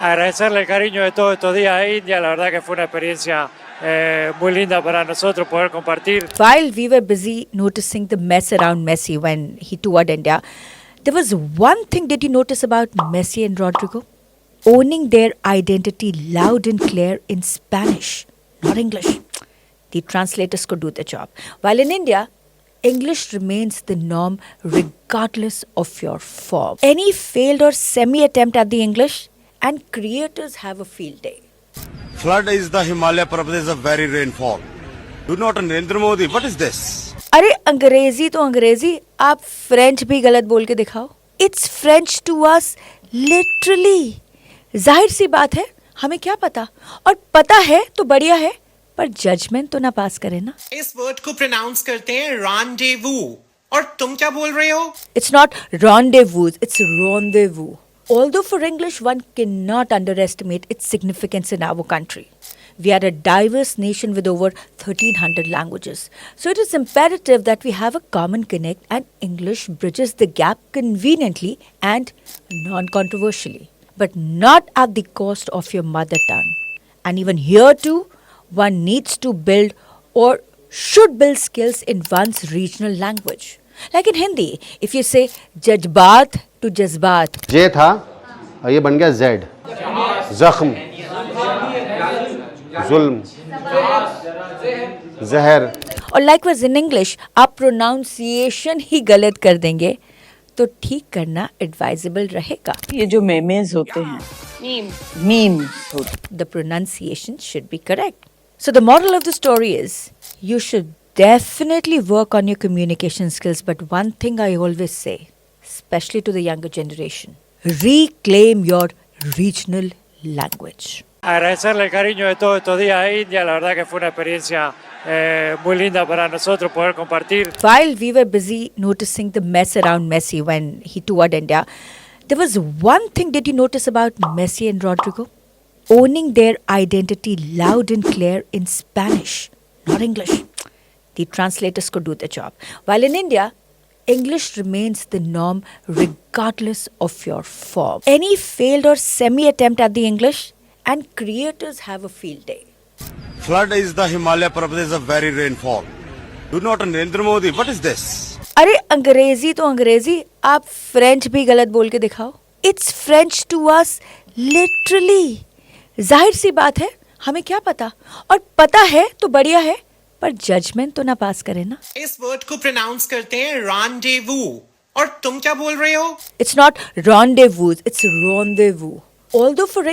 Agradecerle el cariño de todos estos días a India, la verdad que fue una experiencia muy linda para nosotros poder compartir. While we were busy noticing the mess around Messi when he toured India, there was one thing did you notice about Messi and Rodrigo? Owning their identity loud and clear in Spanish, not English. The translators could do the job. While in India, English remains the norm regardless of your form. Any failed or semi attempt at the English, and creators have a field day. Flood is the Himalaya Pradesh of very rainfall. Do not Narendra Modi. What is this? अरे अंग्रेजी तो अंग्रेजी, आप French भी गलत बोल के दिखाओ. It's French to us literally. जाहिर सी बात है, हमें क्या पता, और पता है तो बढ़िया है, पर जजमेंट तो ना पास करे ना. इस वर्ड को प्रोनाउंस करते हैं रॉन्डेवू, और तुम क्या बोल रहे हो? It's not rendezvous, it's rendezvous. Although for English, one cannot underestimate its significance in our country. We are a diverse nation with over 1300 languages. So it is imperative that we have a common connect, and English bridges the gap conveniently and non-controversially, but not at the cost of your mother tongue. And even here too, one needs to build or should build skills in one's regional language. Like in Hindi, if you say jajbaat to jazbaat, जे था और ये बन गया Z. जख्म, जुल्म, जहर. और likewise in English, आप pronunciation ही गलत कर देंगे तो ठीक करना एडवाइजेबल रहेगा. ये जो मेमेज होते हैं, मीम्स होते The pronunciation should be correct. So the moral of the story is, you should definitely work on your communication skills, but one thing I always say, especially to the younger generation, reclaim your regional language. Agradecerle el cariño de todos estos días a India, la verdad que fue una experiencia muy linda para nosotros poder compartir. While we were busy noticing the mess around Messi when he toured India, there was one thing did you notice about Messi and Rodrigo? Owning their identity loud and clear in Spanish, not English. The translators could do the job. While in India, English remains the norm regardless of your form. Any failed or semi attempt at the English, and creators have a field day. Flood is the Himalaya Pradesh of very rainfall. Do not Narendra Modi. What is this? अरे अंग्रेजी तो अंग्रेजी, आप French भी गलत बोल के दिखाओ. It's French to us literally. जाहिर सी बात है, हमें क्या पता, और पता है तो बढ़िया है, पर जजमेंट तो ना पास करे ना. इस वर्ड को प्रोनाउंस करते हैं रॉन्डेवू, और तुम क्या बोल रहे हो? It's not rendezvous, it's rendezvous. Although for